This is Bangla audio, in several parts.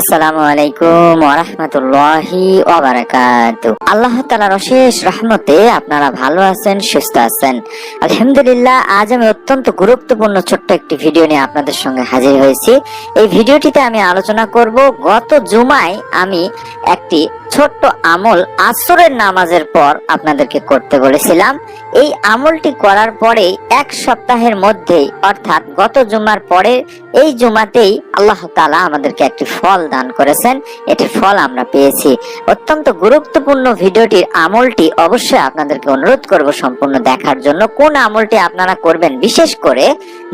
আসসালামু আলাইকুম ওয়া রাহমাতুল্লাহি ওয়া বারাকাতুহু। আল্লাহ তাআলার অশেষ রহমতে আপনারা ভালো আছেন, সুস্থ আছেন আলহামদুলিল্লাহ। আজ আমি অত্যন্ত গুরুত্বপূর্ণ ছোট্ট একটি ভিডিও নিয়ে আপনাদের সঙ্গে হাজির হয়েছি। এই ভিডিওটিতে আমি আলোচনা করব গত জুমায় আমি একটি ছোট্ট আমল আসরের নামাজের পর আপনাদেরকে করতে বলেছিলাম। এই আমলটি করার পরে এক সপ্তাহের মধ্যেই অর্থাৎ গত জুমার পরে এই জুমাতেই আল্লাহ তাআলা আমাদেরকে একটি ফল দান করেছেন। এটির ফল আমরা পেয়েছি। অত্যন্ত গুরুত্বপূর্ণ ভিডিওটির আমলটি অবশ্যই আপনাদেরকে অনুরোধ করব সম্পূর্ণ দেখার জন্য। কোন আমলটি আপনারা করবেন, বিশেষ করে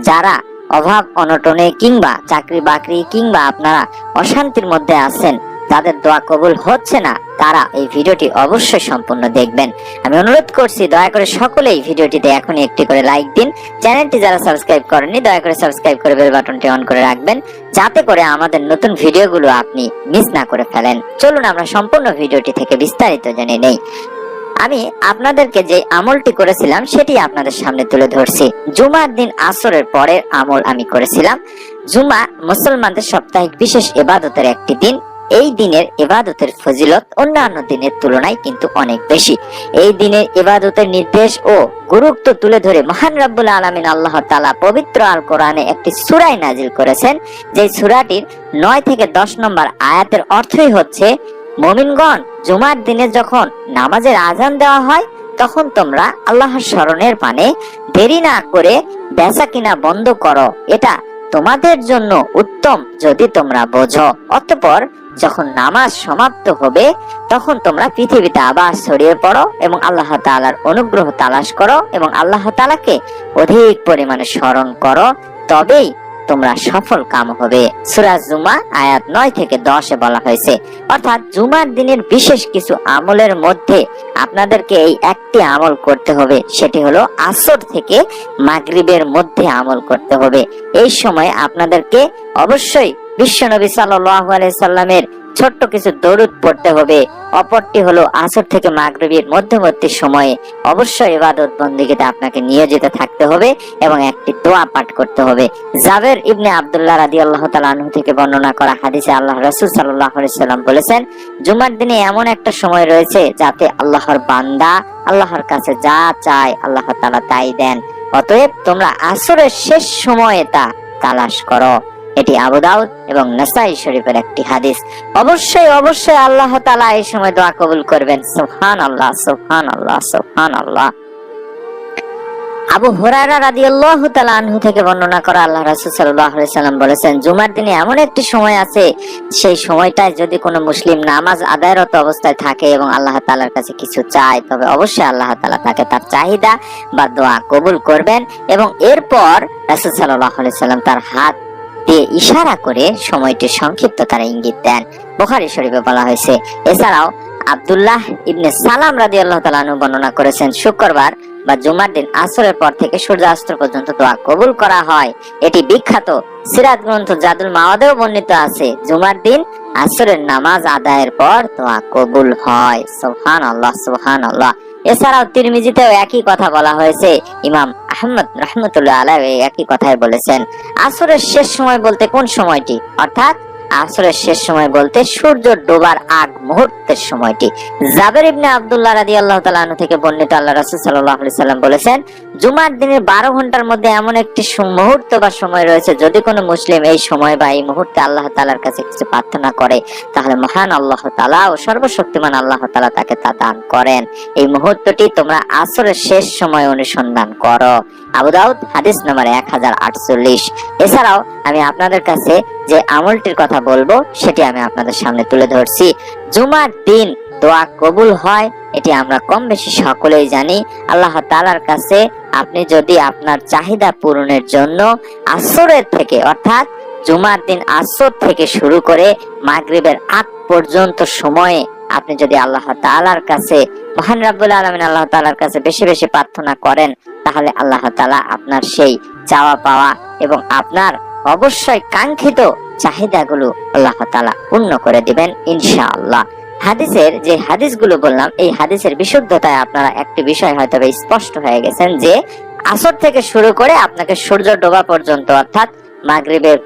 যারা অভাব অনটনে কিংবা চাকরি বাকরি কিংবা আপনারা অশান্তির মধ্যে আছেন, তাদের দোয়া কবুল হচ্ছে না, তারা এই ভিডিওটি অবশ্যই সম্পূর্ণ দেখবেন। আমি অনুরোধ করছি দয়া করে সকলেই ভিডিওটিতে এখনই একটি করে লাইক দিন। চ্যানেলটি যারা সাবস্ক্রাইব করেননি দয়া করে সাবস্ক্রাইব করে বেল বাটনটি অন করে রাখবেন, যাতে করে আমাদের নতুন ভিডিওগুলো আপনি মিস না করে ফেলেন। চলুন আমরা সম্পূর্ণ ভিডিওটি থেকে বিস্তারিত জেনে নেই। আমি আপনাদেরকে যে আমলটি করেছিলাম সেটি আপনাদের সামনে তুলে ধরছি। জুমার দিন আসরের পরের আমল আমি করেছিলাম। জুমা মুসলমানদের সাপ্তাহিক বিশেষ ইবাদতের একটি দিন। এই দিনের ইবাদতের ফজিলত অন্যান্য দিনের তুলনায় কিন্তু অনেক বেশি। এই দিনের ইবাদতের নির্দেশ ও গুরুত্ব তুলে ধরে মহান রব্বুল আলামিন আল্লাহ তাআলা পবিত্র আল কোরআনে একটি সূরা নাজিল করেছেন, যে সূরাটির 9 থেকে 10 নম্বর আয়াতের অর্থই হচ্ছে, মুমিনগণ, জুমার দিনে যখন নামাজের আজান দেওয়া হয় তখন তোমরা আল্লাহর স্মরণের পানে দেরি না করে বেচা কিনা বন্ধ করো। এটা তোমাদের জন্য উত্তম যদি তোমরা বোঝো। অতঃপর যখন নামাজ সমাপ্ত হবে তখন তোমরা পৃথিবীতে আবার ছড়িয়ে পড়ো এবং আল্লাহ তাআলার অনুগ্রহ তালাশ করো এবং আল্লাহ তাআলাকে অধিক পরিমাণে স্মরণ করো, তবেই তোমরা সফল কাম হবে। সূরা জুমা আয়াত 9 থেকে 10 এ বলা হয়েছে। অর্থাৎ জুমার দিনের বিশেষ কিছু আমলের মধ্যে আপনাদেরকে এই একটি আমল করতে হবে, সেটি হলো আসর থেকে মাগরিবের মধ্যে আমল করতে হবে। এই সময় আপনাদেরকে অবশ্যই বিশ্বনবী সাল্লাল্লাহু আলাইহি সাল্লামের ছোট্ট কিছু দরুদ পড়তে হবে। অপরটি হলো আসর থেকে মাগরিবের মধ্যবর্তী সময়ে অবশ্যই ইবাদত বন্দেগীতে আপনাকে নিয়োজিত থাকতে হবে এবং একটি দোয়া পাঠ করতে হবে। জাবের ইবনে আব্দুল্লাহ রাদিয়াল্লাহু তাআলা আনহু থেকে বর্ণনা করা হাদিসে আল্লাহ রাসূল সাল্লাল্লাহু আলাইহি সাল্লাম বলেছেন, জুমার দিনে এমন একটা সময় রয়েছে যাতে আল্লাহর বান্দা আল্লাহর কাছে যা চায় আল্লাহ তাআলা তাই দেন। অতএব তোমরা আসরের শেষ সময়ে তা তালাশ করো। এটি আবু দাউদ এবং নাসাই শরীফের একটি হাদিস। অবশ্যই অবশ্যই আল্লাহ তাআলা এই সময় দোয়া কবুল করবেন। সুবহানাল্লাহ, সুবহানাল্লাহ, সুবহানাল্লাহ। আবু হুরায়রা রাদিয়াল্লাহু তাআলা আনহু থেকে বর্ণনা করা আল্লাহ রাসূল সাল্লাল্লাহু আলাইহি সাল্লাম বলেছেন, জুমার দিনে এমন একটি সময় আছে, সেই সময়টায় যদি কোনো মুসলিম নামাজ আদায়রত অবস্থায় থাকে এবং আল্লাহ তাআলার কাছে কিছু চায়, তবে অবশ্যই আল্লাহ তাআলা তাকে তার চাহিদা বা দোয়া কবুল করবেন। এবং এরপর রাসূল সাল্লাল্লাহু আলাইহি সাল্লাম তার হাত দিয়ে ইশারা করে সময়টি সংক্ষিপ্ত তারা ইঙ্গিত দেন। বুখারী শরীফে বলা হয়েছে। এছাড়াও আব্দুল্লাহ ইবনে সালাম রাদিয়াল্লাহু তাআলা আনহু বর্ণনা করেছেন, শুক্রবার বা জুমার দিন আসরের পর থেকে সূর্যাস্ত পর্যন্ত দোয়া কবুল করা হয়। এটি বিখ্যাত সিরাত গ্রন্থ জাদুল মাওয়াদেও বর্ণিত আছে, জুমার দিন আসরের নামাজ আদায়ের পর দোয়া কবুল হয়। সুবহানাল্লাহ, সুবহানাল্লাহ। এছাড়াও তিরমিজিতেও একই কথা বলা হয়েছে। ইমাম আহমদ রাহমাতুল্লাহ আলাইহি একই কথাই বলেছেন। আসরের শেষ সময় বলতে কোন সময়টি? অর্থাৎ আসরের শেষ সময় বলতে সূর্য ডোবার আগ মুহূর্তের সময়টি। জাবের ইবনে আব্দুল্লাহ রাদিয়াল্লাহু তাআলা আনহু থেকে বর্ণিত আল্লাহ রাসূল সাল্লাল্লাহু আলাইহি সাল্লাম বলেছেন, জুমার দিনের 12 ঘন্টার মধ্যে এমন একটি মুহূর্ত বা সময় রয়েছে, যদি কোনো মুসলিম এই সময় বা এই মুহূর্তে আল্লাহ তাআলার কাছে কিছু প্রার্থনা করে, তাহলে মহান আল্লাহ তাআলা ও সর্বশক্তিমান আল্লাহ তাআলা তাকে তা দান করেন। এই মুহূর্তটি তোমরা আসরের শেষ সময় অনুসন্ধান করো। আবু দাউদ হাদিস নম্বর 1048। এছাড়াও আমি আপনাদের কাছে যে আমলটির কথা বলবো সেটি আমি আপনাদের সামনে তুলে ধরছি। জুমার দিন দোয়া কবুল হয়, এটি আমরা কম বেশি সকলেই জানি। আল্লাহ তাআলার কাছে আপনি যদি আপনার চাহিদা পূরণের জন্য আসরের থেকে অর্থাৎ জুমার দিন আসর থেকে শুরু করে মাগরিবের আগ পর্যন্ত সময়ে আপনি যদি আল্লাহ তাআলার কাছে মহান রব্বুল আলামিন আল্লাহ তাআলার কাছে বেশি বেশি প্রার্থনা করেন, তাহলে আল্লাহ তাআলা আপনার সেই চাওয়া পাওয়া এবং আপনার অবশ্যই কাঙ্ক্ষিত চাহিদাগুলো আল্লাহ তাআলা পূর্ণ করে দিবেন ইনশাআল্লাহ। হাদিসের যে হাদিসগুলো বললাম, এই হাদিসের বিশুদ্ধতায় আপনারা একটি বিষয় হয়তো স্পষ্ট হয়ে গেছেন, যে আসর থেকে শুরু করে আপনাকে সূর্য ডোবা পর্যন্ত অর্থাৎ মাগরিবের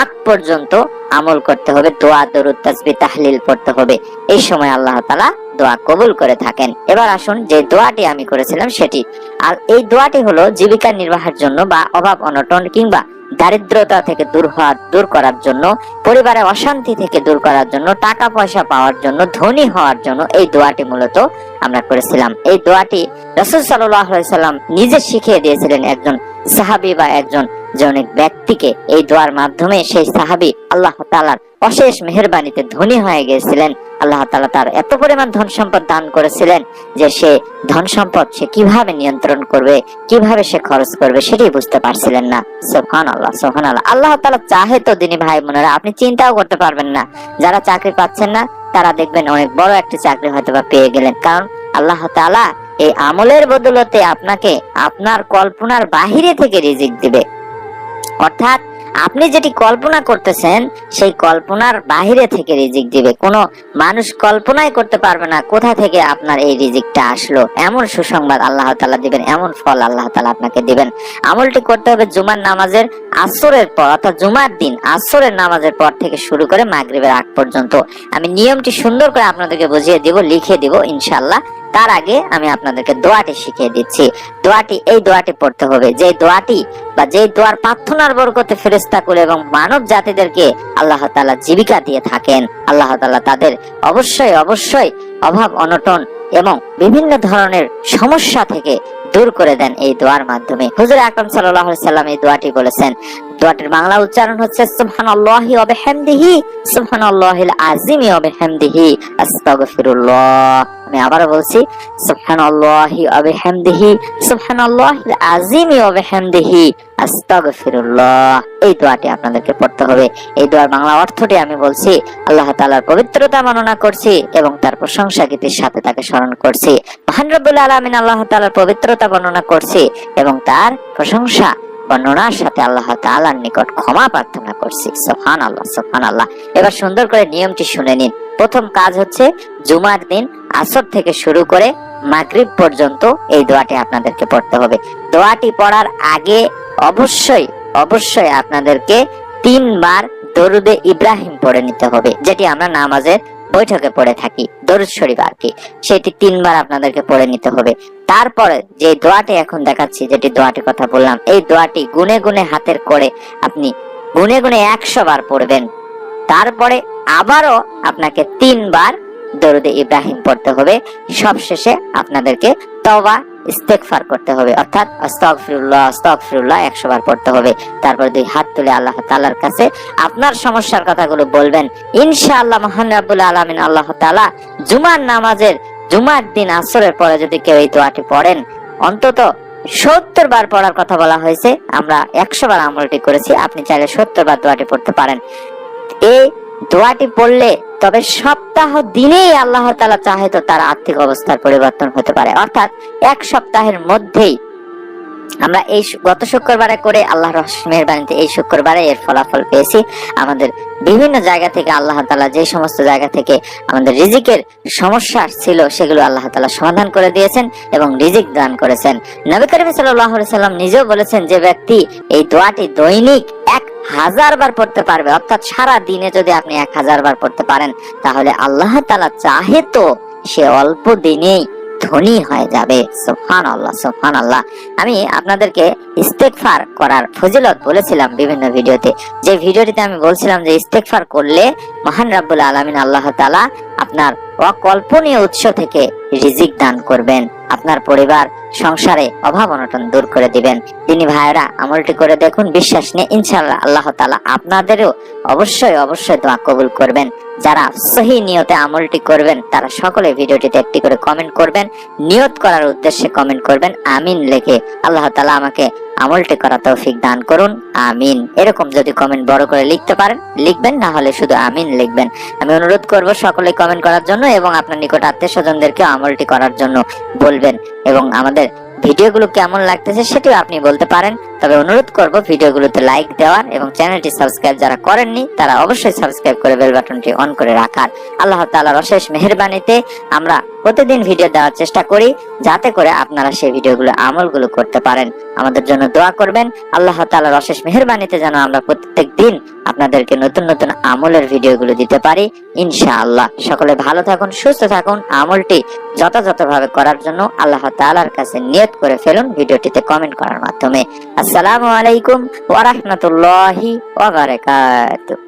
আগ পর্যন্ত আমল করতে হবে, দোয়া দরুদ তাসবিহ তাহলিল পড়তে হবে। এই সময় আল্লাহ তাআলা দোয়া কবুল করে থাকেন। এবার আসুন যে দোয়াটি আমি করেছিলাম সেটি। আর এই দোয়াটি হলো জীবিকা নির্বাহের জন্য বা অভাব অনটন কিংবা দারিদ্রতা থেকে দূর করার জন্য, পরিবারের অশান্তি থেকে দূর করার জন্য, টাকা পয়সা পাওয়ার জন্য, ধনী হওয়ার জন্য এই দোয়াটি মূলত আমরা করেছিলাম। এই দোয়াটি রাসূল সাল্লাল্লাহু আলাইহি সাল্লাম নিজে শিখিয়ে দিয়েছিলেন একজন সাহাবী বা একজন জনৈক ব্যক্তিকে। এই দোয়ার মাধ্যমে সেই সাহাবী আল্লাহ তাআলার অশেষ মেহেরবানিতে ধনী হয়ে গিয়েছিলেন। আল্লাহ তাআলা তার এত পরিমাণ ধন সম্পদ দান করেছিলেন যে সে ধন সম্পদ সে কিভাবে নিয়ন্ত্রণ করবে, কিভাবে সে খরচ করবে সেটি বুঝতে পারছিলেন না। সুবহানাল্লাহ, সুবহানাল্লাহ। আল্লাহ তাআলা চাহে তো দিনী ভাই বোনেরা আপনি চিন্তাও করতে পারবেন না। যারা চাকরি পাচ্ছেন না তারা দেখবেন অনেক বড় একটা চাকরি হয়তো বা পেয়ে গেলেন, কারণ আল্লাহ তাআলা এই আমলের বদলতে আপনাকে আপনার কল্পনার বাহিরে থেকে রিজিক দিবে। অর্থাৎ আপনি যেটি কল্পনা করতেছেন সেই কল্পনার বাহিরে থেকে রিজিক দিবে। কোনো মানুষ কল্পনাই করতে পারবে না কোথা থেকে আপনার এই রিজিকটা আসলো। এমন সুসংবাদ আল্লাহ তাআলা দিবেন, এমন ফল আল্লাহ তাআলা আপনাকে দিবেন। আমলটি করতে হবে জুমার নামাজের আসরের পর, অর্থাৎ জুমার দিন আসরের নামাজের পর থেকে শুরু করে মাগরিবের আগ পর্যন্ত। আমি নিয়মটি সুন্দর করে আপনাদেরকে বুঝিয়ে দিব, লিখে দিব ইনশাআল্লাহ। তার আগে আমি আপনাদেরকে দোয়াটি শিখিয়ে দিচ্ছি। এই দোয়াটি পড়তে হবে, যে দোয়াটি বা যে দোয়ার প্রার্থনার বরকতে ফেরেশতাকুল এবং মানব জাতিদেরকে আল্লাহ তাআলা জীবিকা দিয়ে থাকেন। আল্লাহ তাআলা তাদের অবশ্যই অবশ্যই অভাব অনটন এবং বিভিন্ন ধরনের সমস্যা থেকে দূর করে দেন এই দোয়ার মাধ্যমে। হুজুর আকরাম সাল্লাল্লাহু আলাইহি সাল্লাম এই দোয়াটি বলেছেন। দোয়াটির বাংলা উচ্চারণ হচ্ছে সুবহানাল্লাহি ওয়া বিহামদিহি সুবহানাল্লাহিল আযীমি ওয়া বিহামদিহি আস্তাগফিরুল্লাহ। আমি আবারো বলছি, সুবহানাল্লাহি ওয়া বিহামদিহি সুবহানাল্লাহিল আযীমি ওয়া বিহামদিহি আস্তাগফিরুল্লাহ। এই দোয়াটি আপনাদেরকে পড়তে হবে। এই দোয়ার বাংলা অর্থটি আমি বলছি, আল্লাহ তাআলার পবিত্রতা বর্ণনা করছি এবং তার প্রশংসা গীতির সাথে তাকে স্মরণ করছি। মহান রব্বুল আলামিন আল্লাহ তাআলার পবিত্রতা বর্ণনা করছি এবং তার প্রশংসা বর্ণনার সাথে আল্লাহ তাআলার নিকট ক্ষমা প্রার্থনা করছি। সুবহানাল্লাহ, সুবহানাল্লাহ। এবার সুন্দর করে নিয়মটি শুনে নিন। প্রথম কাজ হচ্ছে জুমার দিন আসর থেকে শুরু করে মাগরিব পর্যন্ত এই দোয়াটি আপনাদেরকে পড়তে হবে। দোয়াটি পড়ার আগে অবশ্যই অবশ্যই আপনাদেরকে 3 বার দরুদে ইব্রাহিম পড়ে নিতে হবে, যেটি আমরা নামাজের বৈঠকে পড়ে থাকি, দরুদ শরীফ আর কি। সেটি 3 বার আপনাদেরকে পড়ে নিতে হবে। তারপরে যে দোয়াটি এখন দেখাচ্ছি, যেটি দোয়াটি কথা বললাম, এই দোয়াটি গুনে গুনে হাতের করে আপনি গুনে গুনে 100 বার পড়বেন। তারপরে আবারও আপনাকে 3 বার দরুদে ইব্রাহিম পড়তে হবে। সবশেষে আপনাদেরকে তওবা ইস্তেগফার করতে হবে, অর্থাৎ আস্তাগফিরুল্লাহ আস্তাগফিরুল্লাহ 100 বার পড়তে হবে। তারপর 2 হাত তুলে আল্লাহ তাআলার কাছে আপনার সমস্যার কথাগুলো বলবেন। ইনশাআল্লাহ মহান রব্বুল আলামিন আল্লাহ তাআলা জুমার দিন আসরের পরে যদি কেউ এই দোয়াটি পড়েন, অন্তত 70 বার পড়ার কথা বলা হয়েছে, আমরা 100 বার আমলটি করেছি, আপনি চাইলে 70 বার দোয়াটি পড়তে পারেন। এই দোয়াটি পড়লে তবে সপ্তাহ দিনেই আল্লাহ তাআলা চাহে তো তার আর্থিক অবস্থার পরিবর্তন হতে পারে। অর্থাৎ 1 সপ্তাহের মধ্যেই আমরা এই গত শুক্রবারে করে আল্লাহর মেহেরবানিতে এই শুক্রবারে এর ফলাফল পেয়েছি। আমাদের বিভিন্ন জায়গা থেকে আল্লাহ তাআলা যে সমস্ত জায়গা থেকে আমাদের রিজিকের সমস্যা ছিল সেগুলো আল্লাহ তাআলা সমাধান করে দিয়েছেন এবং রিজিক দান করেছেন। নবী করিম সাল্লাল্লাহু আলাইহি সাল্লাম নিজেও বলেছেন, যে ব্যক্তি এই দোয়াটি দৈনিক 1000 বার পড়তে পারবে, অর্থাৎ সারা দিনে যদি আপনি 1000 বার পড়তে পারেন, তাহলে আল্লাহ তাআলা চাহে তো সে অল্প দিনেই ধনী হয়ে যাবে। সুবহানাল্লাহ, সুবহানাল্লাহ। আমি আপনাদেরকে ইস্তেগফার করার ফজিলত বলেছিলাম বিভিন্ন ভিডিওতে। যে ভিডিওটিতে আমি বলছিলাম যে ইস্তেগফার করলে মহান রব্বুল আলামিন আল্লাহ তাআলা আপনার অকল্পনীয় উৎস থেকে রিজিক দান করবেন, আপনার পরিবার সংসারে অভাব অনটন দূর করে দিবেন। তিনি ভাইরা আমলটি করে দেখুন, বিশ্বাস নিয়ে ইনশাআল্লাহ আল্লাহ তাআলা আপনাদেরও অবশ্যই অবশ্যই দোয়া কবুল করবেন। যারা সহি নিয়তে আমলটি করবেন তারা সকলে ভিডিওটিতে একটি করে কমেন্ট করবেন, নিয়ত করার উদ্দেশ্যে কমেন্ট করবেন আমিন লিখে। আল্লাহ তাআলা আমাকে আমলটি করার তৌফিক দান করুন, আমিন। এরকম যদি কমেন্ট বড় করে লিখতে পারেন লিখবেন, না হলে শুধু আমিন লিখবেন। আমি অনুরোধ করব সকলে কমেন্ট করার জন্য এবং আপনার নিকট আত্মীয় স্বজনদেরকে আমলটি করার জন্য বলবেন। এবং আমাদের ভিডিওগুলো কেমন লাগতেছে সেটিও আপনি বলতে পারেন। তবে অনুরোধ করব ভিডিওগুলোতে লাইক দেওয়ার এবং চ্যানেলটি সাবস্ক্রাইব যারা করেননি তারা অবশ্যই সাবস্ক্রাইব করে বেল বাটনটি অন করে রাখার। আল্লাহ তাআলার অশেষ মেহেরবানিতে আমরা প্রতিদিন ভিডিও দেওয়ার চেষ্টা করি, যাতে করে আপনারা সেই ভিডিওগুলো আমলগুলো করতে পারেন। আমাদের জন্য দোয়া করবেন। আল্লাহ তাআলার অশেষ মেহেরবানিতে যেন আমরা প্রত্যেক দিন আপনাদেরকে নতুন নতুন আমলের ভিডিওগুলো দিতে পারি ইনশাআল্লাহ। সকলে ভালো থাকুন, সুস্থ থাকুন। আমলটি যথাযথভাবে করার জন্য আল্লাহ তাআলার কাছে নিয়ত করে ফেলুন ভিডিওটিতে কমেন্ট করার মাধ্যমে। আসসালামু আলাইকুম ওয়া রাহমাতুল্লাহি ওয়া বারাকাতুহু।